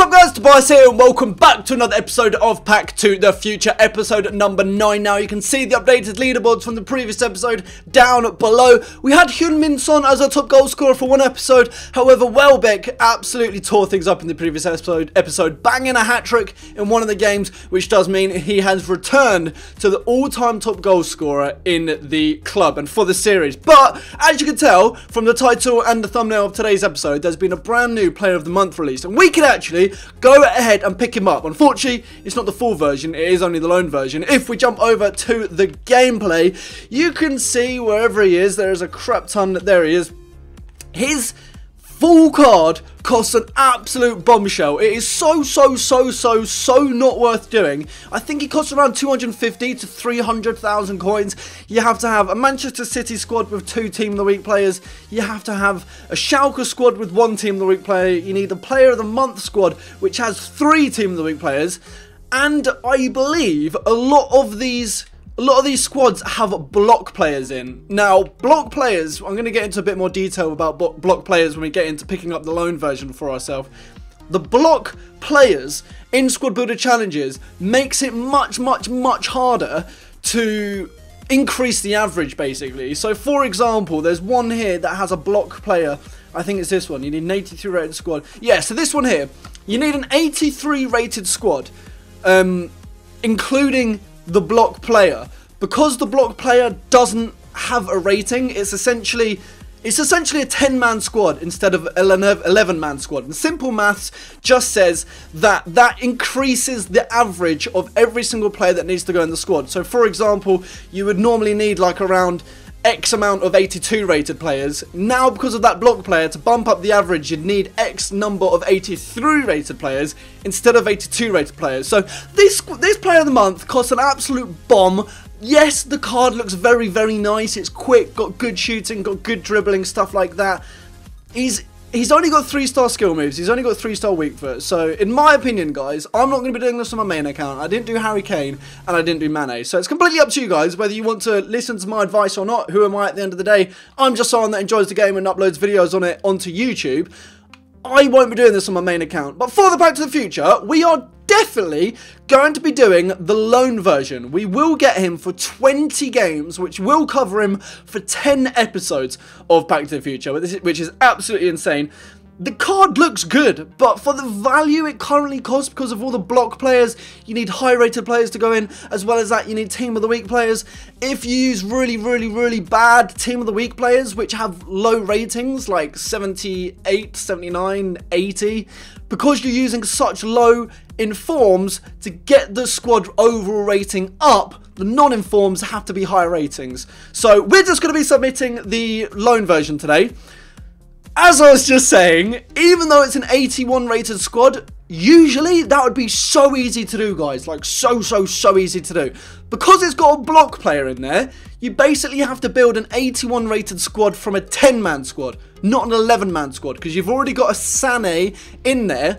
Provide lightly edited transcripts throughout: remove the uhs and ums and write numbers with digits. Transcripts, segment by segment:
What's up guys, Tobiias here and welcome back to another episode of Pack to the Future, episode number 9. Now you can see the updated leaderboards from the previous episode down below. We had Heung-min Son as our top goal scorer for one episode, however Welbeck absolutely tore things up in the previous episode, banging a hat-trick in one of the games, which does mean he has returned to the all-time top goal scorer in the club and for the series. But as you can tell from the title and the thumbnail of today's episode, there's been a brand new Player of the Month released, and we can actually go ahead and pick him up. Unfortunately, it's not the full version, it is only the loan version. If we jump over to the gameplay, you can see wherever he is, there is a crap ton. There he is. His full card costs an absolute bombshell. It is so not worth doing. I think it costs around 250 to 300,000 coins. You have to have a Manchester City squad with 2 Team of the Week players. You have to have a Schalke squad with 1 Team of the Week player. You need a Player of the Month squad which has 3 Team of the Week players. And I believe a lot of these squads have block players in. Now, block players, I'm going to get into a bit more detail about block players when we get into picking up the loan version for ourselves. The block players in squad builder challenges makes it much harder to increase the average, basically. So, for example, there's one here that has a block player. I think it's this one. You need an 83 rated squad. Yeah, so this one here, you need an 83 rated squad, including the block player. Because the block player doesn't have a rating, it's essentially a 10-man squad instead of an 11-man squad. And simple maths just says that increases the average of every single player that needs to go in the squad. So for example, you would normally need like around X amount of 82 rated players. Now, because of that block player, to bump up the average, you'd need X number of 83 rated players instead of 82 rated players. So this Player of the Month costs an absolute bomb. Yes, the card looks very nice. It's quick, got good shooting, got good dribbling, stuff like that. He's only got 3-star skill moves. He's only got 3-star weak foot. So, in my opinion, guys, I'm not going to be doing this on my main account. I didn't do Harry Kane, and I didn't do Mane. So, it's completely up to you guys, whether you want to listen to my advice or not. Who am I at the end of the day? I'm just someone that enjoys the game and uploads videos on it onto YouTube. I won't be doing this on my main account. But for the Back to the Future, we are definitely going to be doing the loan version. We will get him for 20 games, which will cover him for 10 episodes of Back to the Future, which is absolutely insane. The card looks good, but for the value it currently costs, because of all the block players, you need high-rated players to go in, as well as that you need Team of the Week players. If you use really bad Team of the Week players, which have low ratings, like 78, 79, 80, because you're using such low informs, to get the squad overall rating up, the non-informs have to be higher ratings. So we're just going to be submitting the loan version today. As I was just saying, even though it's an 81 rated squad, usually that would be so easy to do, guys. Like so easy to do. Because it's got a block player in there, you basically have to build an 81 rated squad from a 10-man squad, not an 11-man squad, because you've already got a Sane in there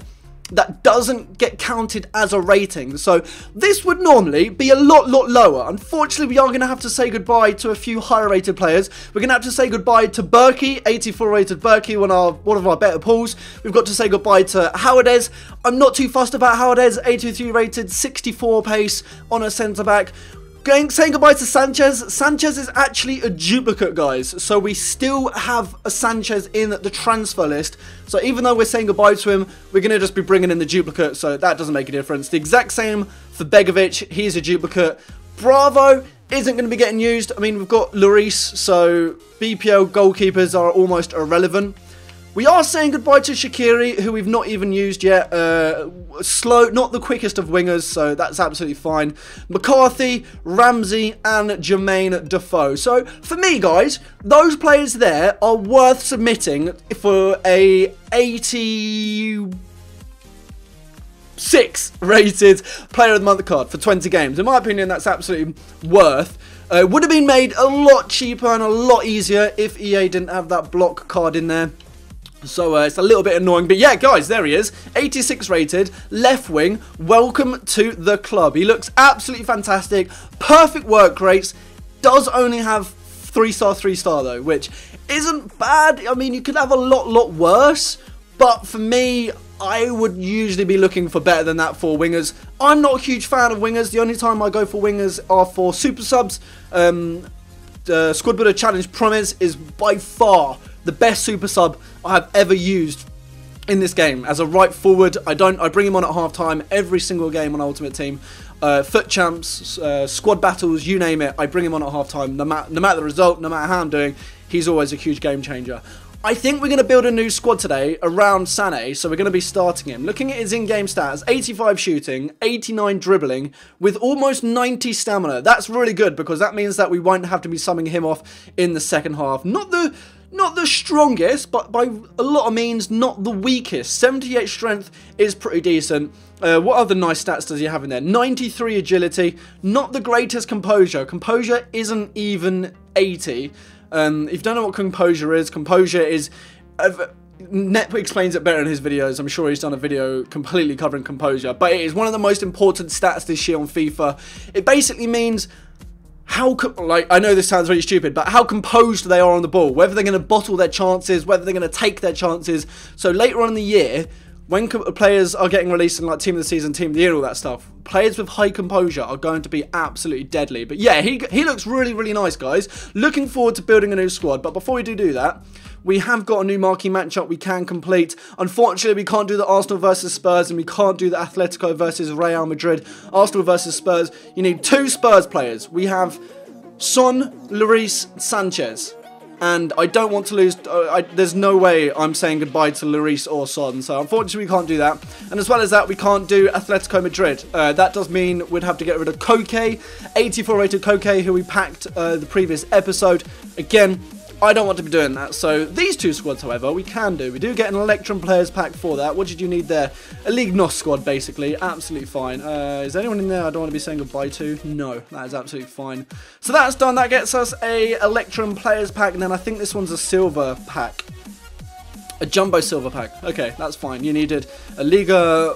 that doesn't get counted as a rating. So this would normally be a lot lower. Unfortunately, we are going to have to say goodbye to a few higher rated players. We're going to have to say goodbye to Berkey, 84 rated Berkey, one of our better pulls. We've got to say goodbye to Howardez. I'm not too fussed about Howardez, 83 rated, 64 pace on a centre back. Saying goodbye to Sanchez. Sanchez is actually a duplicate, guys. So we still have a Sanchez in the transfer list. So even though we're saying goodbye to him, we're going to just be bringing in the duplicate. So that doesn't make a difference. The exact same for Begovic. He's a duplicate. Bravo isn't going to be getting used. I mean, we've got Lloris. So BPL goalkeepers are almost irrelevant. We are saying goodbye to Shaqiri, who we've not even used yet. Slow, not the quickest of wingers, so that's absolutely fine. McCarthy, Ramsey, and Jermaine Defoe. So, for me, guys, those players there are worth submitting for a 86 rated Player of the Month card for 20 games. In my opinion, that's absolutely worth. It would have been made a lot cheaper and a lot easier if EA didn't have that block card in there. So it's a little bit annoying, but yeah, guys, there he is, 86 rated, left wing. Welcome to the club. He looks absolutely fantastic, perfect work rates, does only have 3-star though, which isn't bad. I mean, you could have a lot worse, but for me, I would usually be looking for better than that for wingers. I'm not a huge fan of wingers. The only time I go for wingers are for super subs. The Squad Builder Challenge Promise is by far the best super sub I have ever used in this game. As a right forward, I bring him on at half time every single game on Ultimate Team. Foot champs, squad battles, you name it, I bring him on at half time. No matter the result, no matter how I'm doing, he's always a huge game changer. I think we're going to build a new squad today around Sane, so we're going to be starting him. Looking at his in-game stats, 85 shooting, 89 dribbling, with almost 90 stamina. That's really good, because that means that we won't have to be subbing him off in the second half. Not the strongest, but by a lot of means, not the weakest. 78 strength is pretty decent. What other nice stats does he have in there? 93 agility, not the greatest composure. Composure isn't even 80. If you don't know what composure is Net explains it better in his videos. I'm sure he's done a video completely covering composure, but it is one of the most important stats this year on FIFA. It basically means how, like, I know this sounds really stupid, but how composed they are on the ball, whether they're going to bottle their chances, whether they're going to take their chances. So later on in the year, when players are getting released in like Team of the Season, Team of the Year, all that stuff, players with high composure are going to be absolutely deadly. But yeah, he looks really, really nice, guys. Looking forward to building a new squad. But before we do that, we have got a new marquee matchup we can complete. Unfortunately, we can't do the Arsenal versus Spurs, and we can't do the Atletico versus Real Madrid. Arsenal versus Spurs, you need 2 Spurs players. We have Son, Lloris, Sanchez. And I don't want to lose, there's no way I'm saying goodbye to Lloris or Son, so unfortunately we can't do that. And as well as that, we can't do Atletico Madrid. That does mean we'd have to get rid of Koke, 84 rated Koke, who we packed the previous episode. Again, I don't want to be doing that. So these 2 squads, however, we can do. We do get an Electrum Players Pack for that. What did you need there? A League NOS squad, basically. Absolutely fine. Is there anyone in there I don't want to be saying goodbye to? No, that is absolutely fine. So that's done. That gets us a Electrum Players Pack. And then I think this one's a silver pack. A jumbo silver pack. Okay, that's fine. You needed a Liga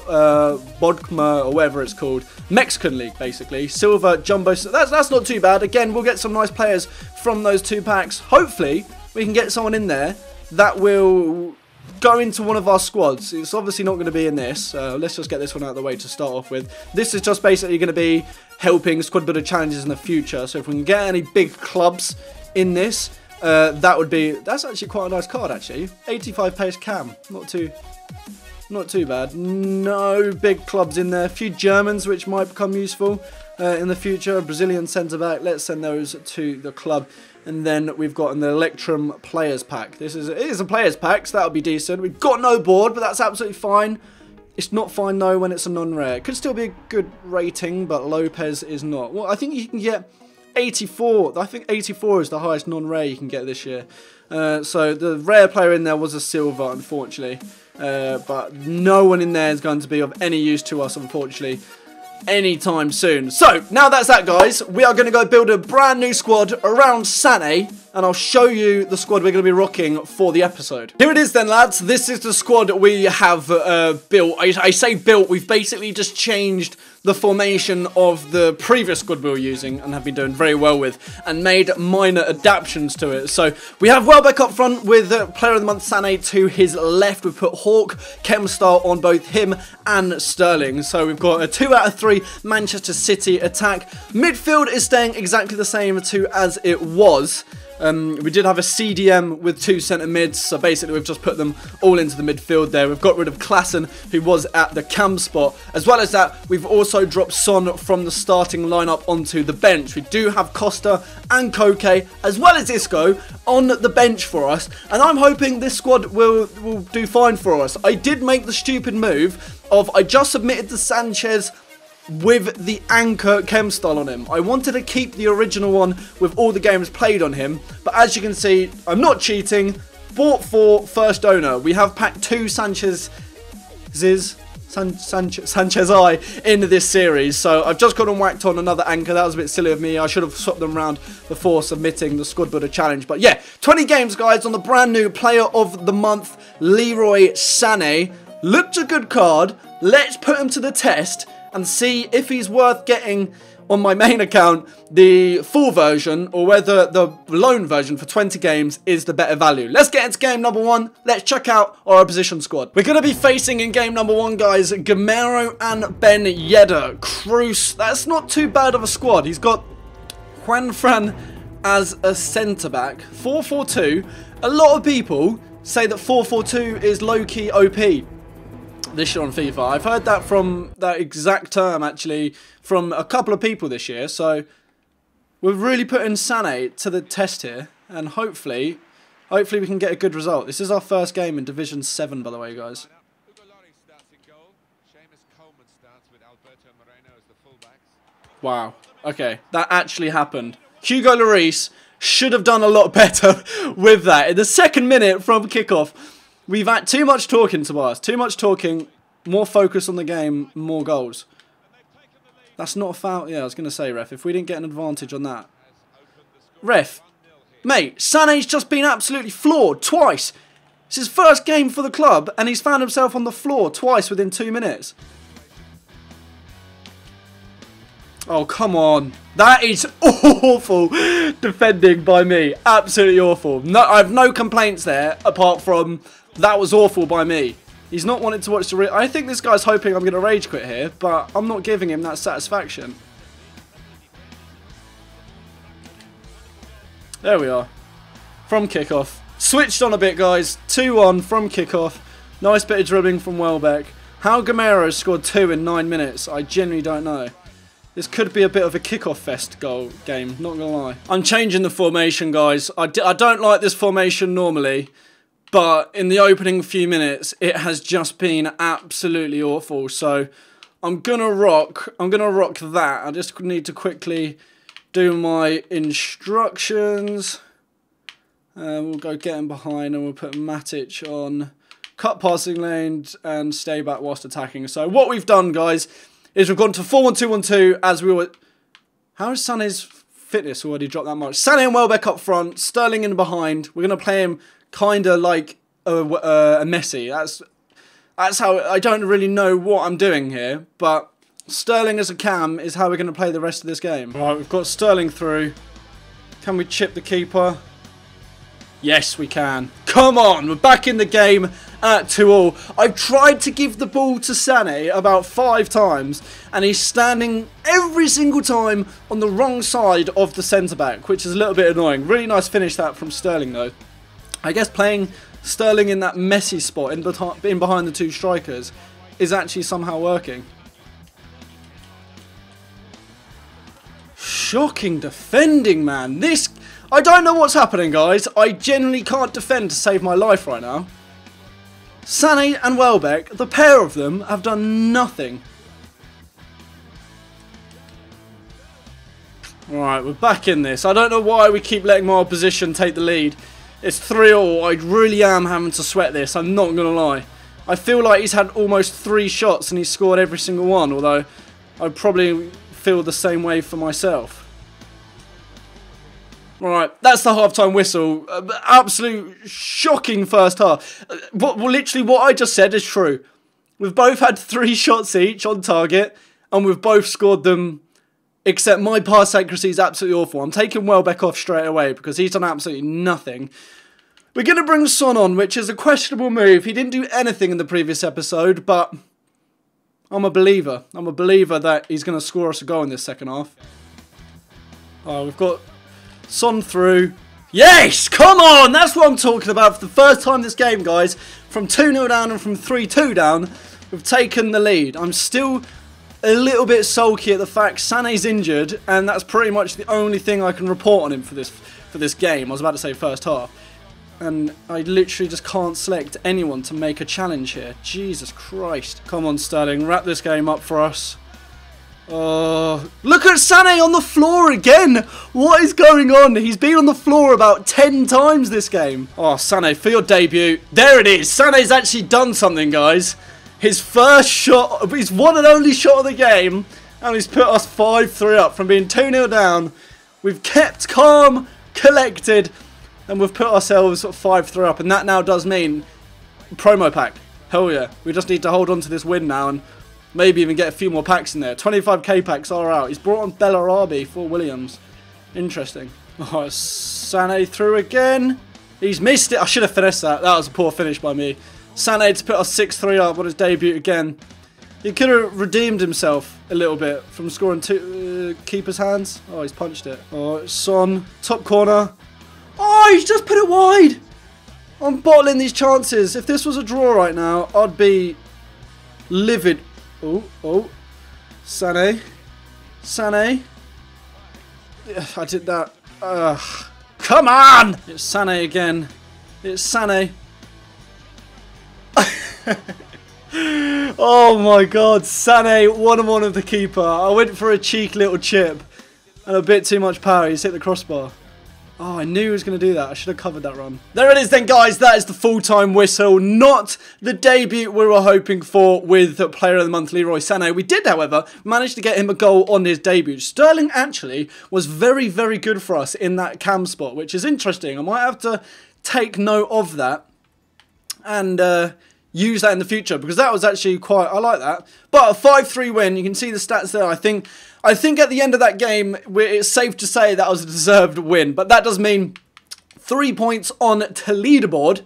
Bodkma, or whatever it's called. Mexican League, basically. Silver, jumbo. That's not too bad. Again, we'll get some nice players from those 2 packs. Hopefully, we can get someone in there that will go into one of our squads. It's obviously not going to be in this. Let's just get this one out of the way to start off with. This is just basically going to be helping squad builder challenges in the future. So if we can get any big clubs in this, that's actually quite a nice card, actually. 85 pace cam, not too bad. No big clubs in there. A few Germans which might become useful in the future. A Brazilian centre back, let's send those to the club. And then we've got an Electrum Players Pack. It is a Players Pack, so that'll be decent. We've got no board, but that's absolutely fine. It's not fine though when it's a non-rare. It could still be a good rating, but Lopez is not. Well, I think you can get 84. I think 84 is the highest non-rare you can get this year. So the rare player in there was a silver, unfortunately. But no one in there is going to be of any use to us, unfortunately, anytime soon. So now that's that, guys, we are going to go build a brand new squad around Sane, and I'll show you the squad we're going to be rocking for the episode. Here it is then, lads. This is the squad we have built. I say built, we've basically just changed the formation of the previous squad we were using and have been doing very well with, and made minor adaptations to it. So we have Welbeck up front with Player of the Month Sane to his left. We've put Hawk, Chemstar on both him and Sterling. So we've got a 2 out of 3 Manchester City attack. Midfield is staying exactly the same as it was. We did have a CDM with 2 centre mids, so basically we've just put them all into the midfield there. We've got rid of Klassen, who was at the cam spot. As well as that, we've also dropped Son from the starting lineup onto the bench. We do have Costa and Koke, as well as Isco, on the bench for us, and I'm hoping this squad will do fine for us. I did make the stupid move of I just submitted the Sanchez with the anchor chem style on him. I wanted to keep the original one with all the games played on him, but as you can see, I'm not cheating. Bought for first owner. We have packed 2 Sanchez I in this series, so I've just gone and whacked on another anchor. That was a bit silly of me. I should have swapped them around before submitting the squad builder challenge. But yeah, 20 games, guys, on the brand new Player of the Month, Leroy Sane. Looked a good card. Let's put him to the test and see if he's worth getting on my main account the full version or whether the loan version for 20 games is the better value. Let's get into game number 1. Let's check out our opposition squad. We're going to be facing in game number 1, guys, Gamero and Ben Yedder. Cruz, that's not too bad of a squad. He's got Juanfran as a centre-back. 4-4-2. A lot of people say that 4-4-2 is low-key OP this year on FIFA. I've heard that from that exact term, actually, from a couple of people this year. So we're really putting Sane to the test here, and hopefully we can get a good result. This is our first game in Division 7, by the way, guys. Wow. Okay, that actually happened. Hugo Lloris should have done a lot better with that. In the second minute from kickoff, we've had too much talking, Tobias. Too much talking, more focus on the game, more goals. That's not a foul. Yeah, I was going to say, ref, if we didn't get an advantage on that. Ref, mate, Sane's just been absolutely floored twice. It's his first game for the club, and he's found himself on the floor twice within 2 minutes. Oh, come on. That is awful defending by me. Absolutely awful. No, I have no complaints there, apart from that was awful by me. He's not wanting to watch the... I think this guy's hoping I'm going to rage quit here, but I'm not giving him that satisfaction. There we are. From kickoff. Switched on a bit, guys. 2-1 from kickoff. Nice bit of dribbling from Welbeck. How Gamero scored 2 in 9 minutes, I genuinely don't know. This could be a bit of a kickoff fest game, not gonna lie. I'm changing the formation, guys. I don't like this formation normally, but in the opening few minutes, it has just been absolutely awful. So I'm gonna rock that. I just need to quickly do my instructions. We'll go get him behind, and we'll put Matic on cut passing lanes and stay back whilst attacking. So what we've done, guys, is we've gone to 4-1-2-1-2 as we were... How is Sane's fitness already dropped that much? Sane and Welbeck up front, Sterling in behind. We're going to play him kind of like a Messi. That's how... I don't really know what I'm doing here, but Sterling as a cam is how we're going to play the rest of this game. Right, we've got Sterling through. Can we chip the keeper? Yes, we can. Come on, we're back in the game at 2-2. I've tried to give the ball to Sane about 5 times, and he's standing every single time on the wrong side of the centre-back, which is a little bit annoying. Really nice finish that from Sterling, though. I guess playing Sterling in that messy spot in behind the 2 strikers is actually somehow working. Shocking defending, man. This... I don't know what's happening, guys. I genuinely can't defend to save my life right now. Sane and Welbeck, the pair of them, have done nothing. Alright, we're back in this. I don't know why we keep letting my opposition take the lead. It's 3-3. I really am having to sweat this, I'm not going to lie. I feel like he's had almost 3 shots and he's scored every single one, although I probably feel the same way for myself. Alright, that's the half-time whistle. Absolute shocking first half. Literally what I just said is true. We've both had 3 shots each on target, and we've both scored them, except my pass accuracy is absolutely awful. I'm taking Welbeck off straight away because he's done absolutely nothing. We're going to bring Son on, which is a questionable move. He didn't do anything in the previous episode, but I'm a believer. I'm a believer that he's going to score us a goal in this second half. Oh, we've got... Son through. Yes! Come on! That's what I'm talking about. For the first time this game, guys, from 2-0 down and from 3-2 down, we've taken the lead. I'm still a little bit sulky at the fact Sane's injured, and that's pretty much the only thing I can report on him for this game. I was about to say first half. And I literally just can't select anyone to make a challenge here. Jesus Christ. Come on, Sterling. Wrap this game up for us. Oh, look at Sane on the floor again. What is going on? He's been on the floor about 10 times this game. Oh, Sane, for your debut. There it is. Sane's actually done something, guys. His first shot, his one and only shot of the game, and he's put us 5-3 up from being 2-0 down. We've kept calm, collected, and we've put ourselves 5-3 up, and that now does mean promo pack. Hell yeah. We just need to hold on to this win now, and Maybe even get a few more packs in there. 25k packs are out. He's brought on Bellarabi for Williams. Interesting. Oh, Sane through again. He's missed it. I should have finessed that. That was a poor finish by me. Sane to put us 6-3 up on his debut again. He could have redeemed himself a little bit from scoring two keeper's hands. Oh, he's punched it. Oh, it's Son. Top corner. Oh, he's just put it wide. I'm bottling these chances. If this was a draw right now, I'd be livid. Oh. Sane. Sane. I did that. Come on! It's Sane again. It's Sane. Oh my god, Sane, 1-on-1 of the keeper. I went for a cheeky little chip and a bit too much power. He's hit the crossbar. Oh, I knew he was going to do that. I should have covered that run. There it is then, guys. That is the full-time whistle. Not the debut we were hoping for with Player of the Month, Leroy Sane. We did, however, manage to get him a goal on his debut. Sterling actually was very, very good for us in that cam spot, which is interesting. I might have to take note of that and use that in the future, because that was actually quite, I like that. But a 5-3 win, you can see the stats there. I think at the end of that game, it's safe to say that was a deserved win. But that does mean 3 points on to leaderboard.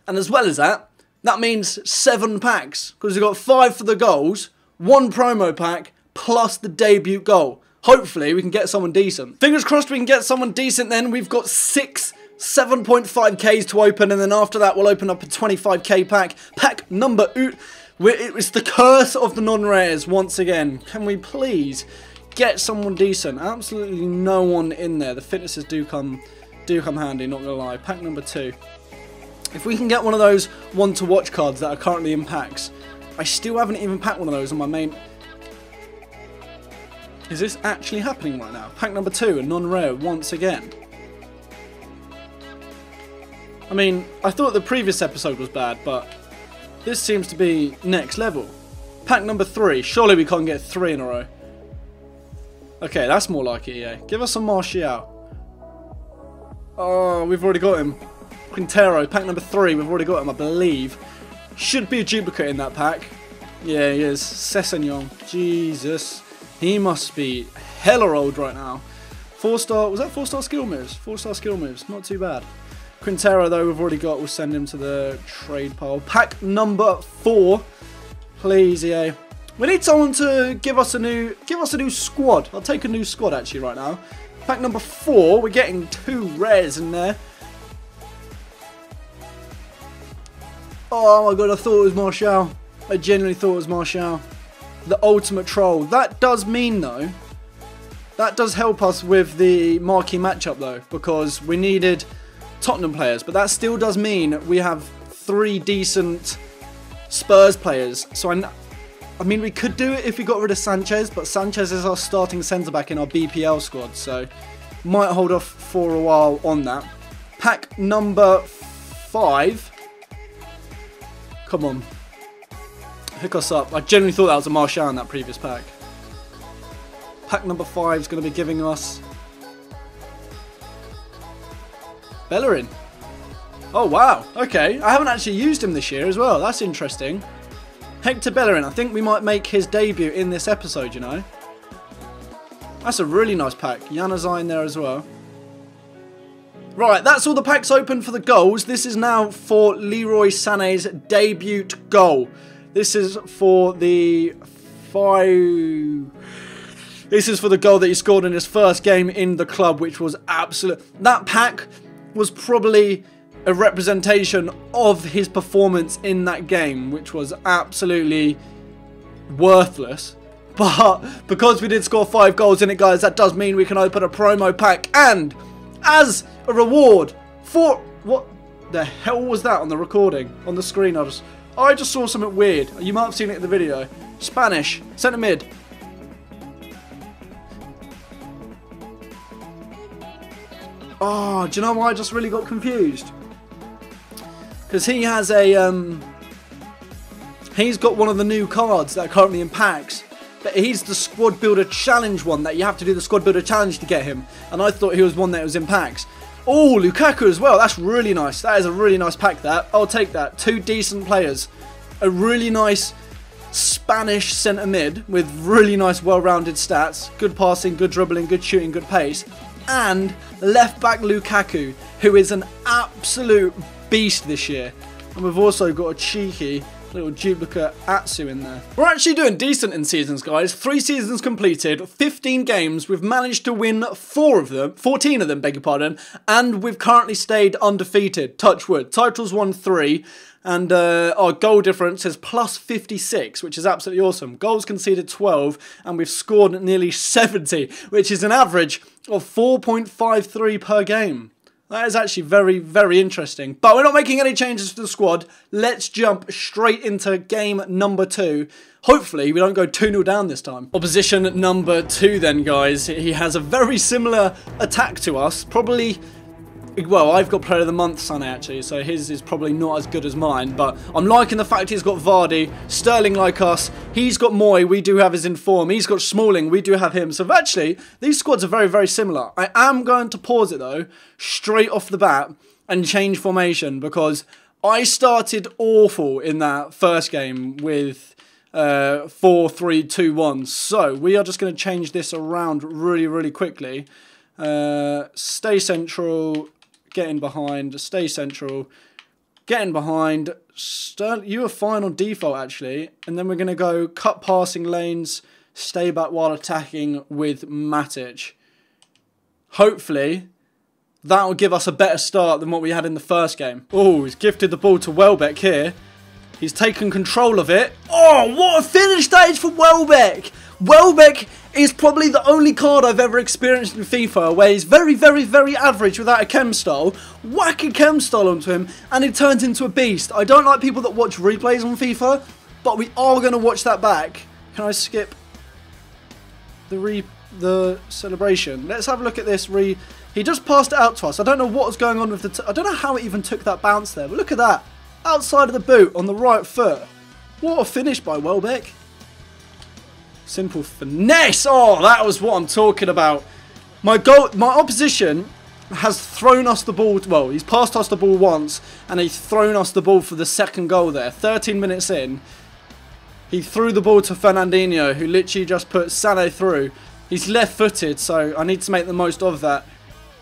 And as well as that, that means 7 packs. Because we've got 5 for the goals, 1 promo pack, plus the debut goal. Hopefully, we can get someone decent. Fingers crossed we can get someone decent then. We've got 6 7.5Ks to open, and then after that we'll open up a 25k pack. Pack number 8. It's the curse of the non-rares once again. Can we please get someone decent? Absolutely no one in there. The fitnesses do come handy, not gonna lie. Pack number 2. If we can get one of those one to watch cards that are currently in packs. I still haven't even packed one of those on my main. Is this actually happening right now? Pack number 2, a non-rare once again. I mean, I thought the previous episode was bad, but this seems to be next level. Pack number 3. Surely we can't get 3 in a row. Okay, that's more like it, yeah. Give us some Martial. Oh, we've already got him. Quintero, pack number 3. We've already got him, I believe. Should be a duplicate in that pack. Yeah, he is. Sessegnon. Jesus. He must be hella old right now. 4-star. Was that 4-star skill moves? 4-star skill moves. Not too bad. Quintero, though, we've already got. We'll send him to the trade pile. Pack number 4. Please, EA. We need someone to give us a new squad. I'll take a new squad, actually, right now. Pack number 4. We're getting 2 rares in there. Oh, my God. I thought it was Martial. I genuinely thought it was Martial. The ultimate troll. That does mean, though, that does help us with the marquee matchup, though, because we needed Tottenham players, but that still does mean we have 3 decent Spurs players. So I mean, we could do it if we got rid of Sanchez, but Sanchez is our starting centre-back in our BPL squad, so might hold off for a while on that. Pack number 5. Come on. Hook us up. I genuinely thought that was a Martial in that previous pack. Pack number 5 is going to be giving us Bellerin. Oh, wow. Okay. I haven't actually used him this year as well. That's interesting. Hector Bellerin. I think we might make his debut in this episode, you know. That's a really nice pack. Januzaj in there as well. Right, that's all the packs open for the goals. This is now for Leroy Sané's debut goal. This is for the This is for the goal that he scored in his first game in the club, which was absolute. That pack was probably a representation of his performance in that game, which was absolutely worthless. But because we did score 5 goals in it, guys, that does mean we can open a promo pack. And as a reward for... What the hell was that on the recording? On the screen, I just saw something weird. You might have seen it in the video. Spanish. Centre mid. Oh, do you know why I just really got confused? Because he has a... he's got one of the new cards that are currently in packs. But he's the Squad Builder Challenge one that you have to do the Squad Builder Challenge to get him. And I thought he was one that was in packs. Oh, Lukaku as well. That's really nice. That is a really nice pack, that. I'll take that. 2 decent players. A really nice Spanish centre mid with really nice, well-rounded stats, good passing, good dribbling, good shooting, good pace, and left back Lukaku, who is an absolute beast this year. And we've also got a cheeky little duplicate Atsu in there. We're actually doing decent in seasons, guys. 3 seasons completed, 15 games. We've managed to win 14 of them, beg your pardon, and we've currently stayed undefeated. Touch wood. Titles won 3, and our goal difference is plus 56, which is absolutely awesome. Goals conceded 12, and we've scored nearly 70, which is an average of 4.53 per game. That is actually very, very interesting. But we're not making any changes to the squad. Let's jump straight into game number 2. Hopefully, we don't go 2-0 down this time. Opposition number 2 then, guys. He has a very similar attack to us. Probably... Well, I've got Player of the Month, Sane, actually, so his is probably not as good as mine, but I'm liking the fact he's got Vardy, Sterling like us, he's got Moy, we do have his Inform, he's got Smalling, we do have him, so actually, these squads are very, very similar. I am going to pause it, though, straight off the bat, and change formation, because I started awful in that first game with 4-3-2-1, so we are just going to change this around really, really quickly. Stay central... Get in behind, stay central, get in behind. You are fine on default, actually. And then we're going to go cut passing lanes, stay back while attacking with Matic. Hopefully, that will give us a better start than what we had in the first game. Oh, he's gifted the ball to Welbeck here. He's taken control of it. Oh, what a finish that is for Welbeck. Welbeck is probably the only card I've ever experienced in FIFA where he's very, very, very average without a chem style. Whack a chem style onto him and he turns into a beast. I don't like people that watch replays on FIFA, but we are going to watch that back. Can I skip the celebration? Let's have a look at this. He just passed it out to us. I don't know what was going on with the... I don't know how it even took that bounce there, but look at that. Outside of the boot on the right foot. What a finish by Welbeck. Simple finesse. Oh, that was what I'm talking about. My opposition has thrown us the ball. Well, he's passed us the ball once, and he's thrown us the ball for the second goal there. 13 minutes in, he threw the ball to Fernandinho, who literally just put Sane through. He's left-footed, so I need to make the most of that.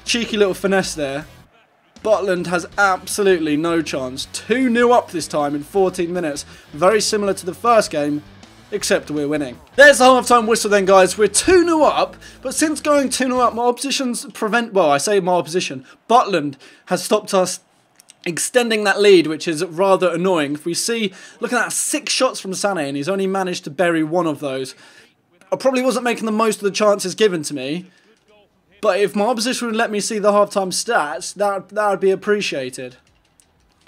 Cheeky little finesse there. Butland has absolutely no chance. 2-0 up this time in 14 minutes. Very similar to the first game, except we're winning. There's the half-time whistle then, guys. We're 2-0 up, but since going 2-0 up, my opposition's well, I say my opposition, Butland has stopped us extending that lead, which is rather annoying. If we see, look at that, 6 shots from Sane, and he's only managed to bury 1 of those. I probably wasn't making the most of the chances given to me, but if my opposition would let me see the half-time stats, that would be appreciated.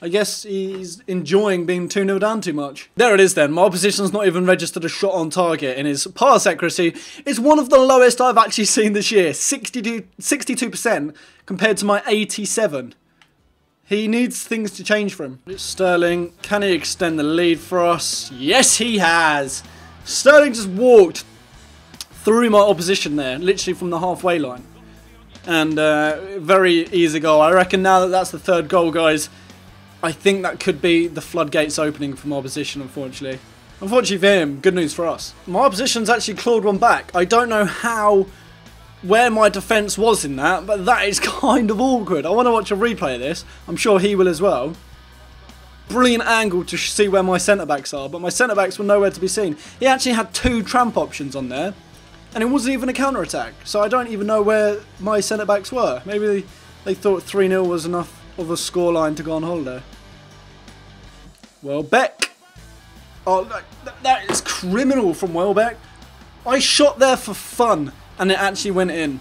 I guess he's enjoying being 2-0 down too much. There it is then. My opposition's not even registered a shot on target, and his pass accuracy is one of the lowest I've actually seen this year. 62% compared to my 87. He needs things to change for him. It's Sterling. Can he extend the lead for us? Yes, he has. Sterling just walked through my opposition there, literally from the halfway line. And very easy goal. I reckon now that that's the 3rd goal, guys, I think that could be the floodgates opening for my opposition, unfortunately. Unfortunately for him, good news for us. My opposition's actually clawed one back. I don't know where my defence was in that, but that is kind of awkward. I want to watch a replay of this. I'm sure he will as well. Brilliant angle to see where my centre-backs are, but my centre-backs were nowhere to be seen. He actually had 2 tramp options on there, and it wasn't even a counter-attack, so I don't even know where my centre-backs were. Maybe they thought 3-0 was enough of a scoreline to go on holiday. Welbeck. Oh, that is criminal from Welbeck. I shot there for fun, and it actually went in.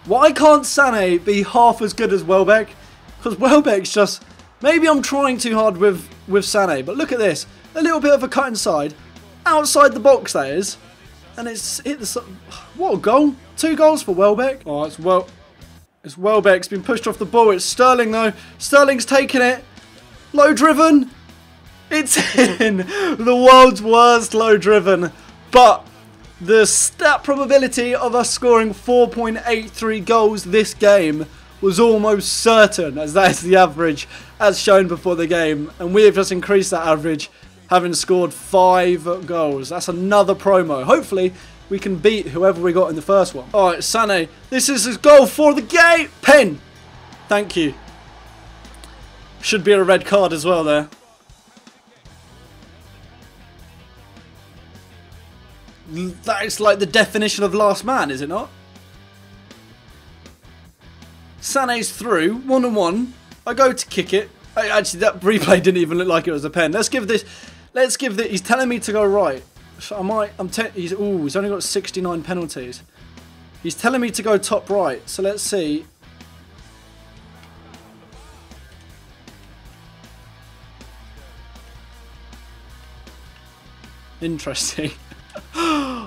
Why can't Sane be half as good as Welbeck? Because Welbeck's just... Maybe I'm trying too hard with Sane, but look at this. A little bit of a cut inside. Outside the box, that is. And it's hit the... What a goal. 2 goals for Welbeck. Oh, it's Welbeck's been pushed off the ball. It's Sterling, though. Sterling's taken it. Low driven. It's in. The world's worst low driven. But the stat probability of us scoring 4.83 goals this game was almost certain, as that is the average as shown before the game. And we have just increased that average having scored 5 goals. That's another promo. Hopefully, we can beat whoever we got in the first one. All right, Sane. This is his goal for the game. Pen. Thank you. Should be a red card as well there. That is like the definition of last man, is it not? Sané's through, 1-on-1. I go to kick it. Actually, that replay didn't even look like it was a pen. Let's give this. He's telling me to go right. So he's only got 69 penalties. He's telling me to go top right. So let's see. Interesting.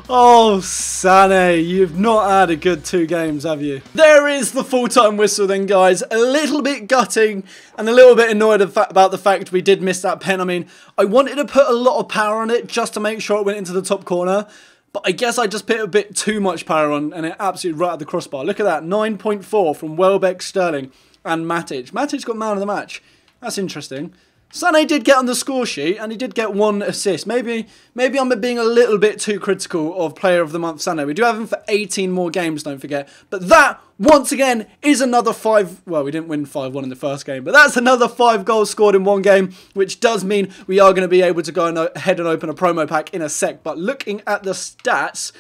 Oh, Sane, you've not had a good 2 games, have you? There is the full-time whistle then, guys. A little bit gutting and a little bit annoyed about the fact we did miss that pen. I mean, I wanted to put a lot of power on it just to make sure it went into the top corner. But I guess I just put a bit too much power on and it absolutely right at the crossbar. Look at that, 9.4 from Welbeck, Sterling and Matic. Matic got man of the match. That's interesting. Sane did get on the score sheet and he did get 1 assist. Maybe I'm being a little bit too critical of Player of the Month Sane. We do have him for 18 more games, don't forget. But that, once again, is another 5... Well, we didn't win 5-1 in the first game, but that's another 5 goals scored in 1 game, which does mean we are going to be able to go ahead and open a promo pack in a sec. But looking at the stats,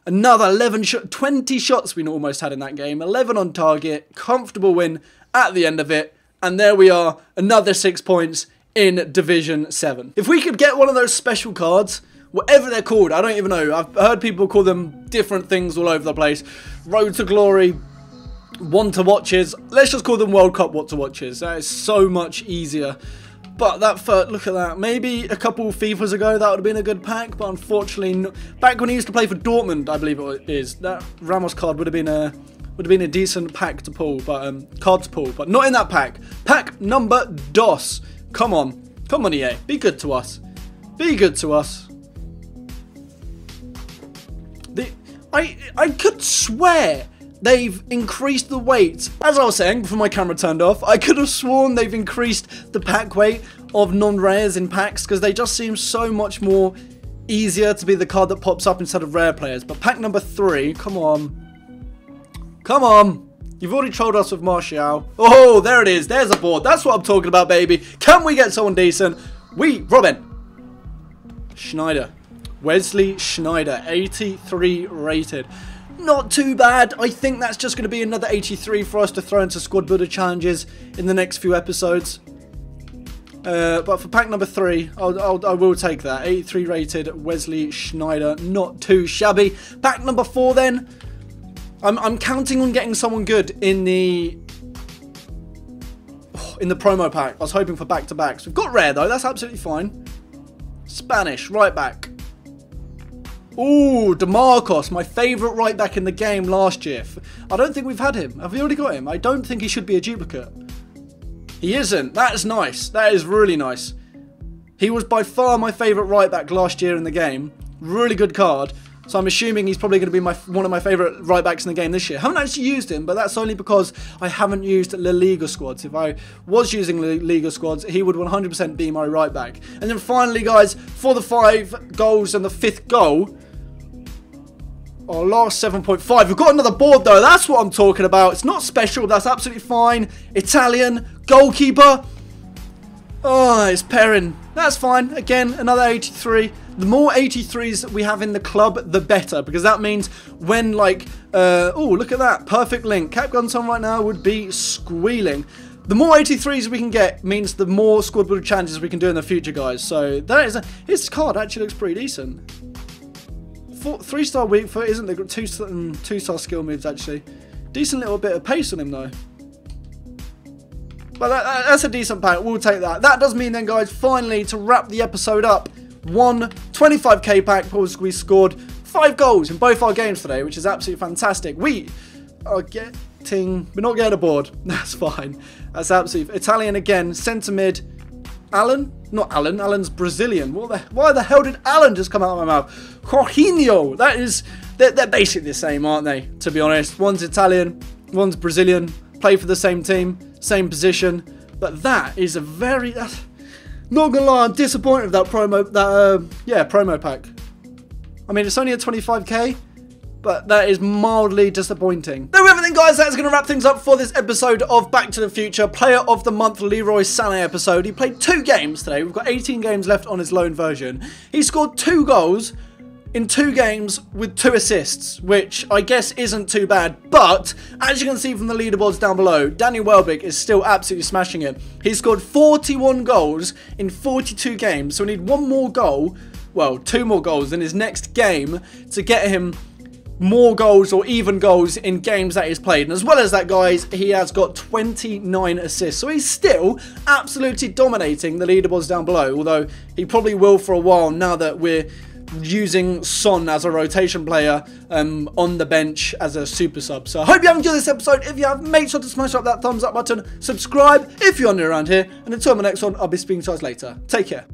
another 20 shots we almost had in that game. 11 on target, comfortable win at the end of it. And there we are, another 6 points in Division 7. If we could get one of those special cards, whatever they're called, I don't even know. I've heard people call them different things all over the place. Road to Glory, One to Watches. Let's just call them World Cup What to Watches. That is so much easier. But that look at that. Maybe a couple FIFAs ago that would have been a good pack, but unfortunately, back when he used to play for Dortmund, I believe it is, that Ramos card would have been a decent pack to pull, but card to pull, but not in that pack. Pack number dos. Come on, EA, be good to us. Be good to us. I could swear they've increased the weight. As I was saying before my camera turned off, I could have sworn they've increased the pack weight of non-rares in packs because they just seem so much more easier to be the card that pops up instead of rare players. But pack number 3, come on. Come on. You've already trolled us with Martial. Oh, there it is. There's a board. That's what I'm talking about, baby. Can we get someone decent? Robin. Schneider. Wesley Schneider. 83 rated. Not too bad. I think that's just going to be another 83 for us to throw into squad builder challenges in the next few episodes. But for pack number 3, I will take that. 83 rated Wesley Schneider. Not too shabby. Pack number 4 then. I'm counting on getting someone good in the promo pack. I was hoping for back-to-backs. We've got rare though, that's absolutely fine. Spanish, right back. Ooh, DeMarcos, my favourite right back in the game last year. I don't think we've had him. Have we already got him? I don't think he should be a duplicate. He isn't. That is nice. That is really nice. He was by far my favourite right back last year in the game. Really good card. So I'm assuming he's probably going to be one of my favourite right backs in the game this year. I haven't actually used him, but that's only because I haven't used La Liga squads. If I was using La Liga squads, he would 100% be my right back. And then finally, guys, for the 5 goals and the 5th goal, our last 7.5. We've got another board though. That's what I'm talking about. It's not special. That's absolutely fine. Italian goalkeeper. Oh, it's Perrin. That's fine. Again, another 83. The more 83s that we have in the club, the better. Because that means when, like... oh, look at that. Perfect link. Cap Gunson right now would be squealing. The more 83s we can get means the more squad builder challenges we can do in the future, guys. So, that is... his card actually looks pretty decent. 3-star weak foot, isn't there? 2-star skill moves, actually. Decent little bit of pace on him, though. But that's a decent pack. We'll take that. That does mean then, guys, finally, to wrap the episode up, 25k pack. We scored 5 goals in both our games today, which is absolutely fantastic. We are getting... We're not getting a board. That's fine. That's absolutely... Italian again. Centre mid. Alan? Not Alan. Alan's Brazilian. Why the hell did Alan just come out of my mouth? Jorginho. That is... They're basically the same, aren't they? To be honest. One's Italian. One's Brazilian. Play for the same team. Same position. But that is a very... Not gonna lie, I'm disappointed with that promo pack. I mean, it's only a 25k, but that is mildly disappointing. There we have it then, guys. That is going to wrap things up for this episode of Back to the Future Player of the Month Leroy Sane episode. He played 2 games today. We've got 18 games left on his loan version. He scored 2 goals in 2 games with 2 assists, which I guess isn't too bad. But as you can see from the leaderboards down below, Danny Welbeck is still absolutely smashing it. He scored 41 goals in 42 games, so we need 1 more goal, well, 2 more goals in his next game to get him more goals or even goals in games that he's played. And as well as that, guys, he has got 29 assists, so he's still absolutely dominating the leaderboards down below, although he probably will for a while now that we're using Sane as a rotation player on the bench as a super sub. So I hope you have enjoyed this episode. If you have, make sure to smash up that thumbs up button, subscribe if you're new around here, and until the next one, I'll be speaking to you guys later. Take care.